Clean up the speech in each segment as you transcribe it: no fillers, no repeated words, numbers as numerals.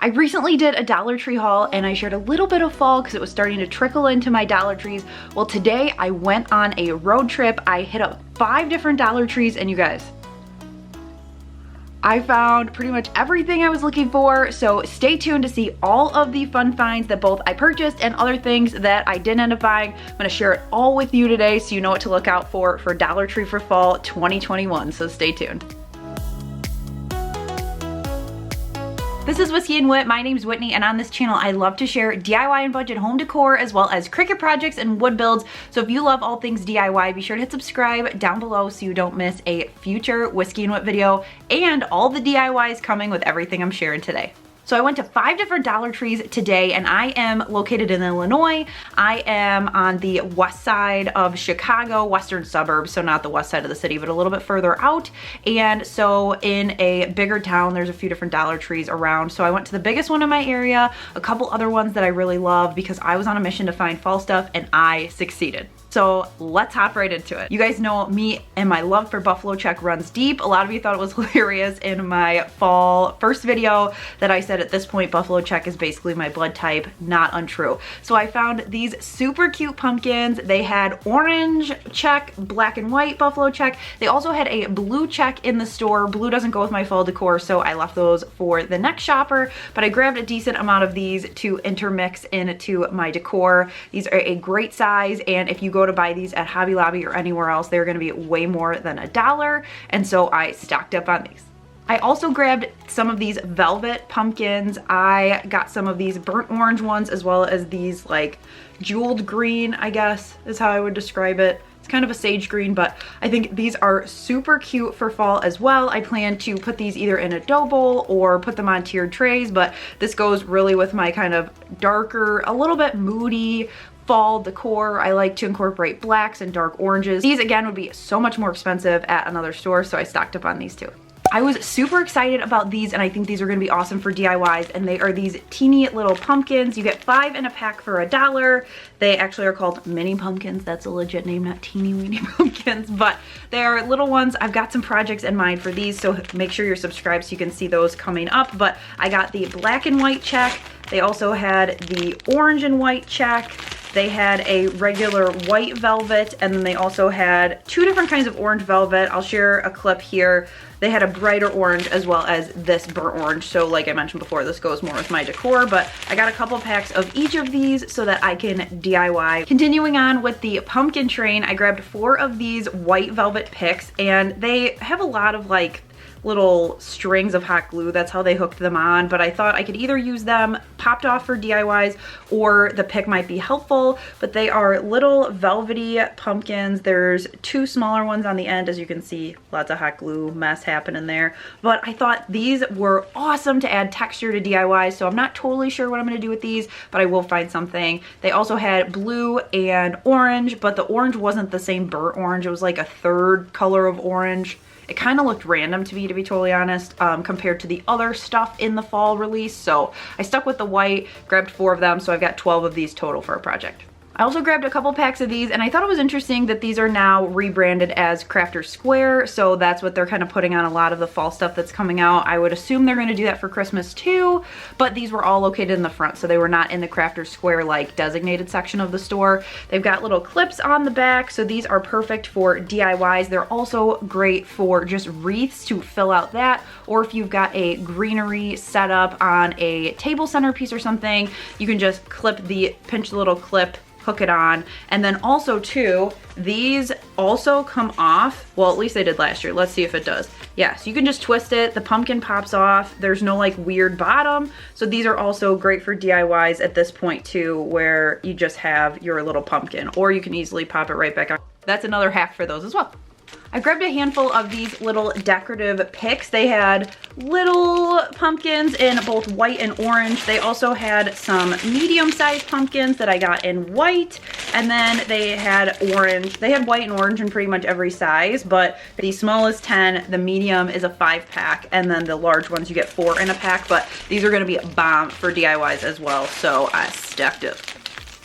I recently did a Dollar Tree haul and I shared a little bit of fall because it was starting to trickle into my Dollar Trees. Well, today I went on a road trip. I hit up 5 different Dollar Trees and you guys, I found pretty much everything I was looking for, so stay tuned to see all of the fun finds that both I purchased and other things that I didn't end up buying. I'm gonna share it all with you today so you know what to look out for Dollar Tree for fall 2021, so stay tuned. This is Whiskey and Whit. My name's Whitney, and on this channel I love to share DIY and budget home decor as well as Cricut projects and wood builds. So if you love all things DIY, be sure to hit subscribe down below so you don't miss a future Whiskey and Whit video and all the DIYs coming with everything I'm sharing today. So I went to 5 different Dollar Trees today, and I am located in Illinois. I am on the west side of Chicago, western suburbs, so not the west side of the city, but a little bit further out. And so in a bigger town, there's a few different Dollar Trees around. So I went to the biggest one in my area, a couple other ones that I really love because I was on a mission to find fall stuff and I succeeded. So let's hop right into it. You guys know me and my love for buffalo check runs deep. A lot of you thought it was hilarious in my fall first video that I said at this point buffalo check is basically my blood type. Not untrue. So I found these super cute pumpkins. They had orange check, black and white buffalo check. They also had a blue check in the store. Blue doesn't go with my fall decor, so I left those for the next shopper, but I grabbed a decent amount of these to intermix into my decor. These are a great size, and if you go to buy these at Hobby Lobby or anywhere else, they're gonna be way more than $1, and so I stocked up on these. I also grabbed some of these velvet pumpkins. I got some of these burnt orange ones as well as these like jeweled green, I guess is how I would describe it. It's kind of a sage green, but I think these are super cute for fall as well. I plan to put these either in a dough bowl or put them on tiered trays, but this goes really with my kind of darker, a little bit moody fall decor. I like to incorporate blacks and dark oranges. These again would be so much more expensive at another store, so I stocked up on these too. I was super excited about these, and I think these are gonna be awesome for DIYs, and they are these teeny little pumpkins. You get 5 in a pack for $1. They actually are called mini pumpkins. That's a legit name, not teeny weeny pumpkins, but they are little ones. I've got some projects in mind for these, so make sure you're subscribed so you can see those coming up. But I got the black and white check. They also had the orange and white check. They had a regular white velvet, and then they also had 2 different kinds of orange velvet. I'll share a clip here. They had a brighter orange as well as this burnt orange. So like I mentioned before, this goes more with my decor, but I got a couple packs of each of these so that I can DIY. Continuing on with the pumpkin train, I grabbed 4 of these white velvet picks, and they have a lot of like little strings of hot glue. That's how they hooked them on, but I thought I could either use them popped off for DIYs or the pick might be helpful. But they are little velvety pumpkins. There's 2 smaller ones on the end. As you can see, lots of hot glue mess happening there, but I thought these were awesome to add texture to DIYs, so I'm not totally sure what I'm gonna do with these, but I will find something. They also had blue and orange, but the orange wasn't the same burnt orange. It was like a 3rd color of orange. It kind of looked random to me, to be totally honest, compared to the other stuff in the fall release. So I stuck with the white, grabbed 4 of them, so I've got 12 of these total for a project. I also grabbed a couple packs of these, and I thought it was interesting that these are now rebranded as Crafter Square, so that's what they're kind of putting on a lot of the fall stuff that's coming out. I would assume they're going to do that for Christmas too, but these were all located in the front, so they were not in the Crafter Square like designated section of the store. They've got little clips on the back, so these are perfect for DIYs. They're also great for just wreaths to fill out that, or if you've got a greenery set up on a table centerpiece or something, you can just pinch the little clip, hook it on. And then also too, these also come off. Well, at least they did last year. Let's see if it does. Yeah, so you can just twist it. The pumpkin pops off. There's no like weird bottom. So these are also great for DIYs at this point too, where you just have your little pumpkin, or you can easily pop it right back on. That's another hack for those as well. I grabbed a handful of these little decorative picks. They had little pumpkins in both white and orange. They also had some medium-sized pumpkins that I got in white, and then they had orange. They had white and orange in pretty much every size, but the small is 10, the medium is a 5-pack, and then the large ones you get 4 in a pack, but these are gonna be a bomb for DIYs as well, so I stacked up.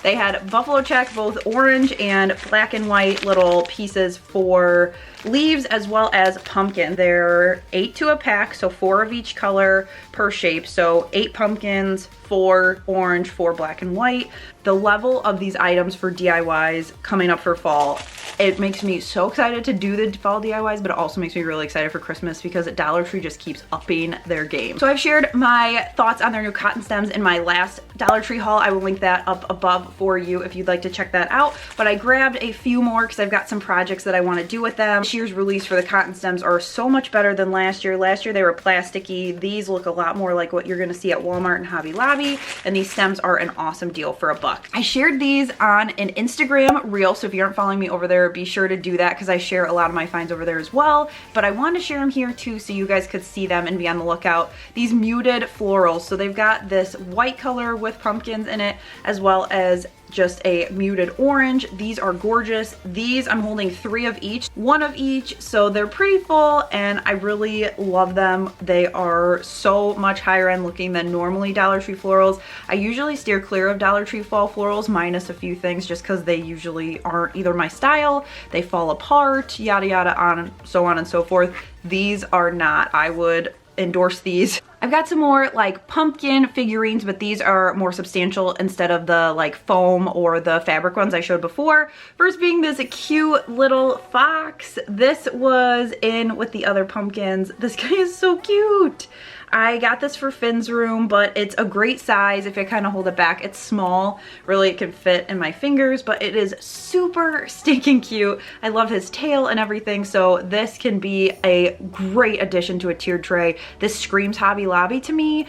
They had buffalo check, both orange and black and white little pieces for leaves as well as pumpkin. They're 8 to a pack, so 4 of each color per shape. So 8 pumpkins, 4 orange, 4 black and white. The level of these items for DIYs coming up for fall, it makes me so excited to do the fall DIYs, but it also makes me really excited for Christmas because Dollar Tree just keeps upping their game. So I've shared my thoughts on their new cotton stems in my last Dollar Tree haul. I will link that up above for you if you'd like to check that out. But I grabbed a few more because I've got some projects that I want to do with them. This year's release for the cotton stems are so much better than last year. Last year they were plasticky. These look a lot more like what you're going to see at Walmart and Hobby Lobby, and these stems are an awesome deal for $1. I shared these on an Instagram reel, so if you aren't following me over there, be sure to do that because I share a lot of my finds over there as well. But I wanted to share them here too so you guys could see them and be on the lookout. These muted florals, so they've got this white color with pumpkins in it as well as just a muted orange. These are gorgeous. These I'm holding 3 of each, 1 of each, so they're pretty full and I really love them. They are so much higher end looking than normally Dollar Tree florals. I usually steer clear of Dollar Tree fall florals minus a few things just because they usually aren't either my style, they fall apart, yada yada, on and so forth. These are not. I would endorse these. I've got some more like pumpkin figurines, but these are more substantial instead of the like foam or the fabric ones I showed before. First being this cute little fox. This was in with the other pumpkins. This guy is so cute. I got this for Finn's room, but it's a great size. If I kind of hold it back, it's small. Really, it can fit in my fingers, but it is super stinking cute. I love his tail and everything, so this can be a great addition to a tiered tray. This screams Hobby Lobby to me,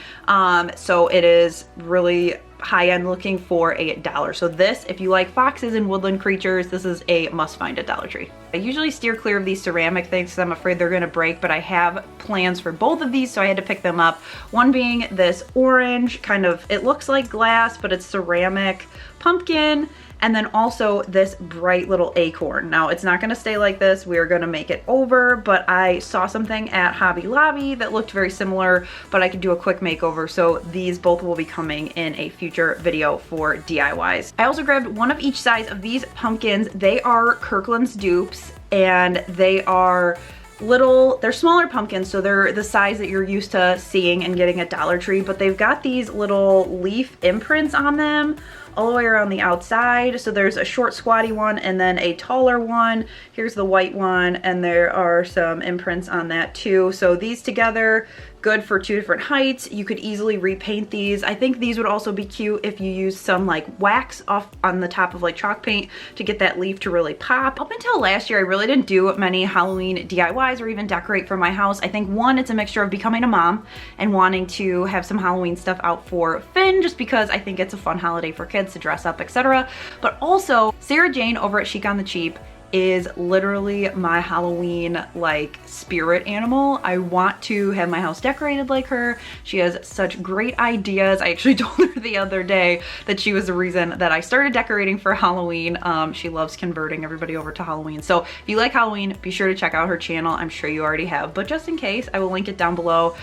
so it is really high-end looking for $1. So this, if you like foxes and woodland creatures, this is a must find at Dollar Tree. I usually steer clear of these ceramic things because I'm afraid they're gonna break, but I have plans for both of these, so I had to pick them up. One being this orange, kind of, it looks like glass, but it's ceramic pumpkin, and then also this bright little acorn. Now, it's not gonna stay like this. We are gonna make it over, but I saw something at Hobby Lobby that looked very similar, but I could do a quick makeover. So these both will be coming in a future video for DIYs. I also grabbed 1 of each size of these pumpkins. They are Kirkland's dupes, and they are little, they're smaller pumpkins, so they're the size that you're used to seeing and getting at Dollar Tree, but they've got these little leaf imprints on them all the way around the outside. So there's a short squatty one and then a taller one. Here's the white one, and there are some imprints on that too. So these together, good for 2 different heights. You could easily repaint these. I think these would also be cute if you use some like wax off on the top of like chalk paint to get that leaf to really pop. Up until last year, I really didn't do many Halloween DIYs or even decorate for my house. I think one, it's a mixture of becoming a mom and wanting to have some Halloween stuff out for Finn, just because I think it's a fun holiday for kids to dress up, etc. But also, Sarah Jane over at Chic on the Cheap is literally my Halloween like spirit animal. I want to have my house decorated like her. She has such great ideas. I actually told her the other day that she was the reason that I started decorating for Halloween. She loves converting everybody over to Halloween. So if you like Halloween, be sure to check out her channel. I'm sure you already have, but just in case, I will link it down below.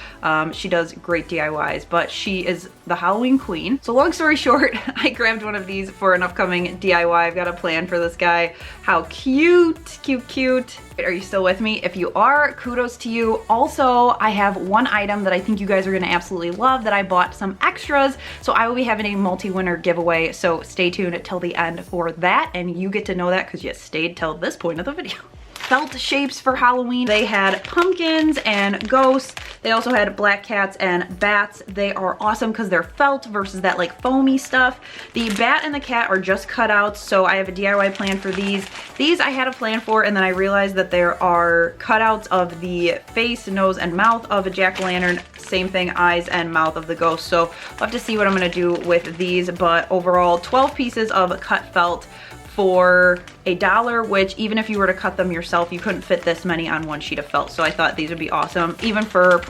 She does great DIYs, but she is the Halloween queen. So long story short, I grabbed 1 of these for an upcoming DIY. I've got a plan for this guy. How cute. Cute. Are you still with me? If you are, kudos to you. Also, I have 1 item that I think you guys are gonna absolutely love that I bought some extras. So I will be having a multi-winner giveaway. So stay tuned till the end for that. And you get to know that because you stayed till this point of the video. Felt shapes for Halloween. They had pumpkins and ghosts. They also had black cats and bats. They are awesome because they're felt versus that like foamy stuff. The bat and the cat are just cutouts, so I have a DIY plan for these. These I had a plan for, and then I realized that there are cutouts of the face, nose, and mouth of a jack-o'-lantern. Same thing, eyes and mouth of the ghost. So I'll have to see what I'm gonna do with these, but overall 12 pieces of cut felt for $1, which even if you were to cut them yourself, you couldn't fit this many on 1 sheet of felt. So I thought these would be awesome, even for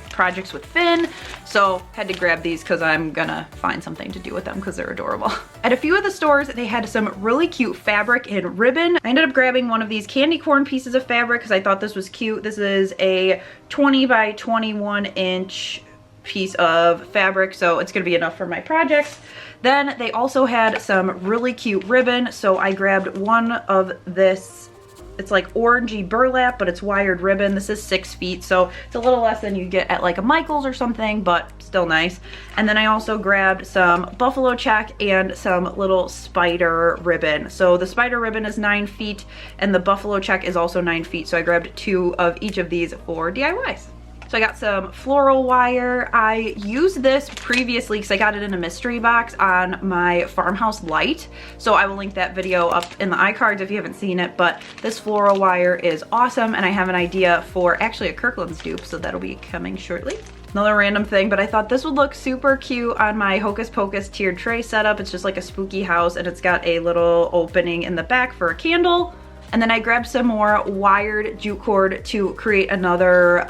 projects with Finn. So had to grab these because I'm gonna find something to do with them because they're adorable. At a few of the stores, they had some really cute fabric and ribbon. I ended up grabbing 1 of these candy corn pieces of fabric because I thought this was cute. This is a 20 by 21 inch piece of fabric, so it's gonna be enough for my projects. Then they also had some really cute ribbon, so I grabbed one of this. It's like orangey burlap, but it's wired ribbon. This is 6 feet, so it's a little less than you get at like a Michael's or something, but still nice. And then I also grabbed some buffalo check and some little spider ribbon. So the spider ribbon is 9 feet and the buffalo check is also 9 feet. So I grabbed 2 of each of these for DIYs. So I got some floral wire. I used this previously because I got it in a mystery box on my farmhouse light. So I will link that video up in the iCards if you haven't seen it, but this floral wire is awesome and I have an idea for actually a Kirkland's dupe, so that'll be coming shortly. Another random thing, but I thought this would look super cute on my Hocus Pocus tiered tray setup. It's just like a spooky house and it's got a little opening in the back for a candle. And then I grabbed some more wired jute cord to create another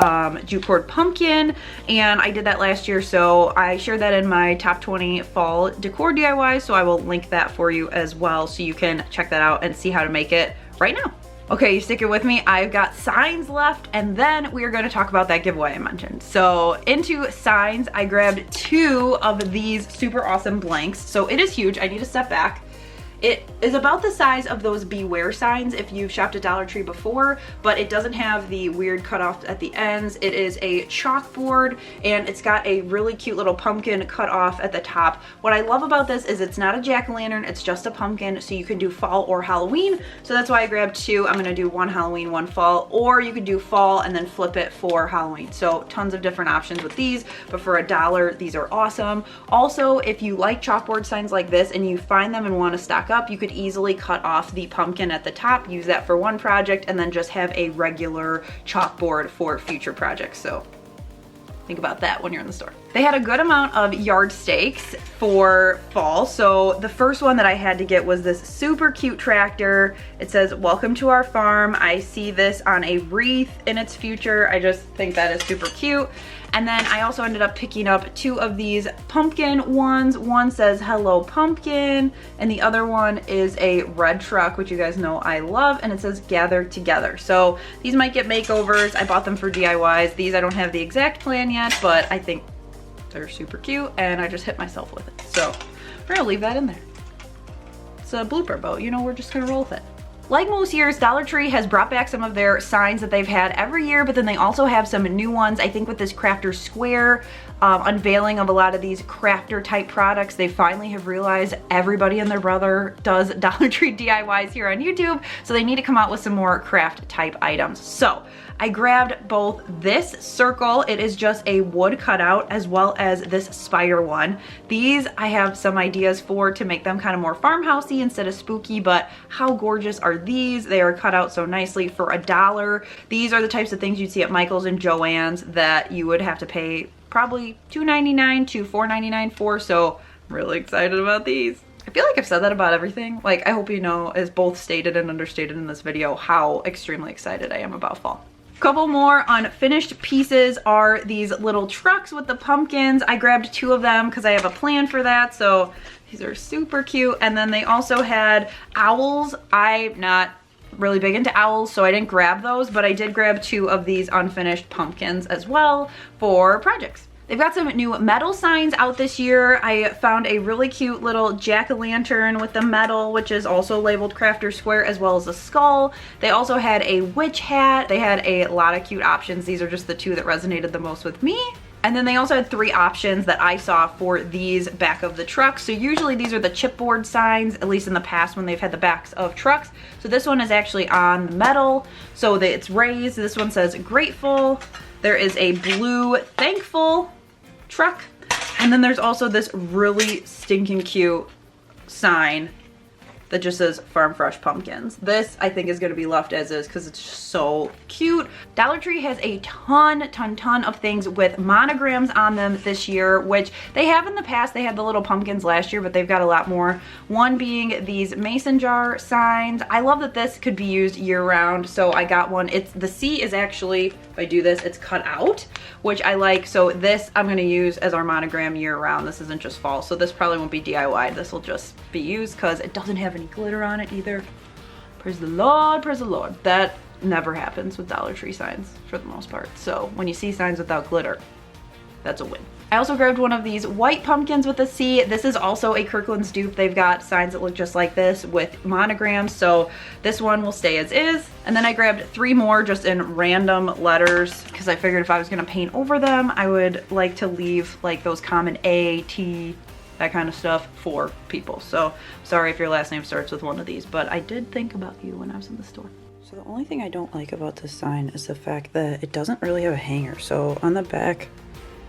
jute cord pumpkin, and I did that last year, so I shared that in my top 20 fall decor DIY, so I will link that for you as well so you can check that out and see how to make it right now. Okay, you stick it with me. I've got signs left, and then we are going to talk about that giveaway I mentioned. So into signs, I grabbed 2 of these super awesome blanks. So it is huge. I need to step back. It is about the size of those Beware signs if you've shopped at Dollar Tree before, but it doesn't have the weird cutoff at the ends. It is a chalkboard and it's got a really cute little pumpkin cut off at the top. What I love about this is it's not a jack-o'-lantern, it's just a pumpkin, so you can do fall or Halloween. So that's why I grabbed 2. I'm gonna do 1 Halloween, 1 fall, or you could do fall and then flip it for Halloween. So tons of different options with these, but for $1, these are awesome. Also, if you like chalkboard signs like this and you find them and want to stock up, you could easily cut off the pumpkin at the top, use that for one project, and then just have a regular chalkboard for future projects. So think about that when you're in the store. They had a good amount of yard stakes for fall. So the first one that I had to get was this super cute tractor. It says, "Welcome to our farm." I see this on a wreath in its future. I just think that is super cute. And then I also ended up picking up 2 of these pumpkin ones. One says "Hello Pumpkin," and the other one is a red truck, which you guys know I love, and it says "Gather Together." So these might get makeovers. I bought them for DIYs. These I don't have the exact plan yet, but I think they're super cute and I just hit myself with it. So we're gonna leave that in there. It's a blooper boat, you know, we're just gonna roll with it. Like most years, Dollar Tree has brought back some of their signs that they've had every year, but then they also have some new ones. I think with this Crafter Square unveiling of a lot of these crafter type products, they finally have realized everybody and their brother does Dollar Tree DIYs here on YouTube, so they need to come out with some more craft type items. So I grabbed both this circle, it is just a wood cutout, as well as this spider one. These I have some ideas for to make them kind of more farmhousey instead of spooky, but how gorgeous are these? They are cut out so nicely for $1. These are the types of things you'd see at Michael's and Joann's that you would have to pay probably $2.99 to $4.99 for, so I'm really excited about these. I feel like I've said that about everything. Like, I hope you know, as both stated and understated in this video, how extremely excited I am about fall. Couple more unfinished pieces are these little trucks with the pumpkins. I grabbed 2 of them because I have a plan for that, so these are super cute. And then they also had owls. I'm not really big into owls, so I didn't grab those, but I did grab 2 of these unfinished pumpkins as well for projects. They've got some new metal signs out this year. I found a really cute little jack-o'-lantern with the metal, which is also labeled Crafter Square, as well as a skull. They also had a witch hat. They had a lot of cute options. These are just the 2 that resonated the most with me. And then they also had 3 options that I saw for these back of the trucks. So usually these are the chipboard signs, at least in the past when they've had the backs of trucks. So this one is actually on metal, so that it's raised. This one says grateful. There is a blue thankful truck, and then there's also this really stinking cute sign that just says Farm Fresh Pumpkins. This I think is going to be left as is because it's just so cute. Dollar Tree has a ton of things with monograms on them this year, which they have in the past. They had the little pumpkins last year, but they've got a lot more. One being these mason jar signs. I love that this could be used year round, so I got one. It's the C is actually, if I do this, it's cut out, which I like. So this I'm going to use as our monogram year round. This isn't just fall, so this probably won't be DIY. This will just be used because it doesn't have any glitter on it either. Praise the Lord, praise the Lord. That never happens with Dollar Tree signs for the most part. So when you see signs without glitter, that's a win. I also grabbed one of these white pumpkins with a C. This is also a Kirkland's dupe. They've got signs that look just like this with monograms, so this one will stay as is. And then I grabbed 3 more just in random letters because I figured if I was gonna paint over them, I would like to leave like those common A, T, that kind of stuff for people. So sorry if your last name starts with one of these, but I did think about you when I was in the store. So the only thing I don't like about this sign is the fact that it doesn't really have a hanger. So on the back,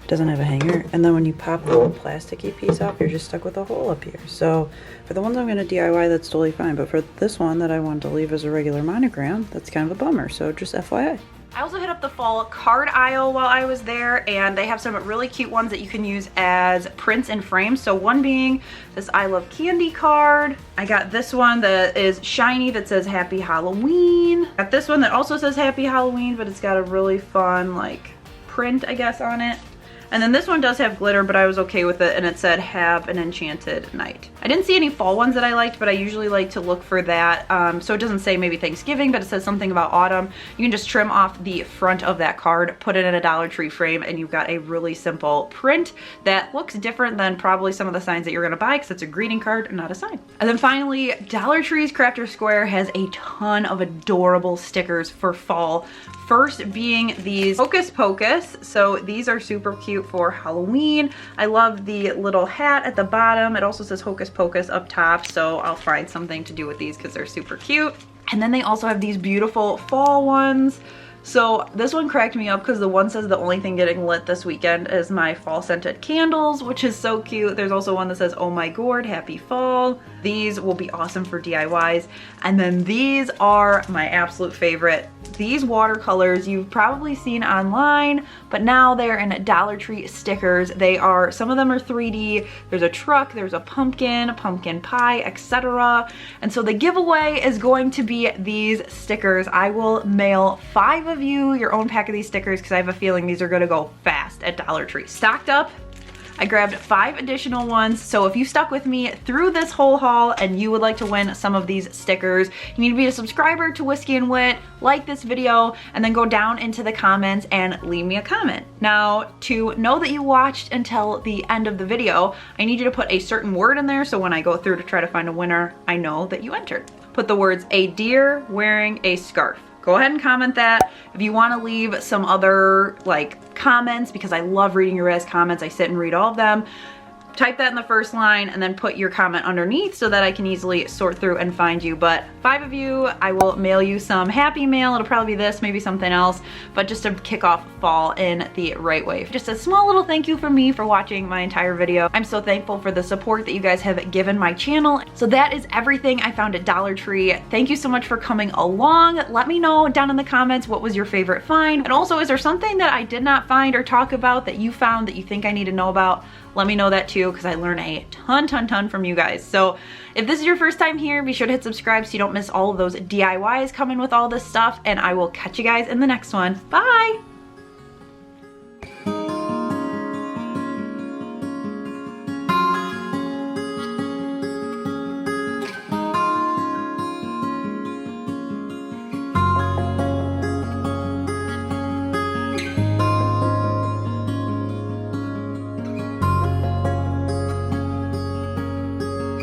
doesn't have a hanger, and then when you pop the little plasticky piece off, you're just stuck with a hole up here. So for the ones I'm going to DIY, that's totally fine, but for this one that I wanted to leave as a regular monogram, that's kind of a bummer, so just FYI. I also hit up the fall card aisle while I was there, and they have some really cute ones that you can use as prints and frames. So one being this I Love Candy card. I got this one that is shiny that says Happy Halloween. Got this one that also says Happy Halloween, but it's got a really fun like print, I guess, on it. And then this one does have glitter, but I was okay with it, and it said have an enchanted night. I didn't see any fall ones that I liked, but I usually like to look for that. So it doesn't say maybe Thanksgiving, but it says something about autumn. You can just trim off the front of that card, put it in a Dollar Tree frame, and you've got a really simple print that looks different than probably some of the signs that you're gonna buy, because it's a greeting card, not a sign. And then finally, Dollar Tree's Crafter Square has a ton of adorable stickers for fall. First being these Hocus Pocus. So these are super cute for Halloween. I love the little hat at the bottom. It also says Hocus Pocus up top, so I'll find something to do with these because they're super cute. And then they also have these beautiful fall ones. So this one cracked me up because the one says the only thing getting lit this weekend is my fall scented candles, which is so cute. There's also one that says, oh my gourd, happy fall. These will be awesome for DIYs. And then these are my absolute favorite. These watercolors you've probably seen online, but now they're in Dollar Tree stickers. They are, some of them are 3D. There's a truck, there's a pumpkin pie, etc. And so the giveaway is going to be these stickers. I will mail 5 of you your own pack of these stickers because I have a feeling these are gonna go fast at Dollar Tree. Stocked up. I grabbed 5 additional ones, so if you stuck with me through this whole haul and you would like to win some of these stickers, you need to be a subscriber to Whiskey and Whit, like this video, and then go down into the comments and leave me a comment. Now, to know that you watched until the end of the video, I need you to put a certain word in there, so when I go through to try to find a winner, I know that you entered. Put the words, a deer wearing a scarf. Go ahead and comment that. If you want to leave some other like comments, because I love reading your guys' comments, I sit and read all of them, type that in the first line and then put your comment underneath so that I can easily sort through and find you. But 5 of you, I will mail you some happy mail. It'll probably be this, maybe something else, but just to kick off fall in the right way. Just a small little thank you from me for watching my entire video. I'm so thankful for the support that you guys have given my channel. So that is everything I found at Dollar Tree. Thank you so much for coming along. Let me know down in the comments what was your favorite find. And also, is there something that I did not find or talk about that you found that you think I need to know about? Let me know that too, because I learn a ton from you guys. So if this is your first time here, be sure to hit subscribe so you don't miss all of those DIYs coming with all this stuff, and I will catch you guys in the next one. Bye!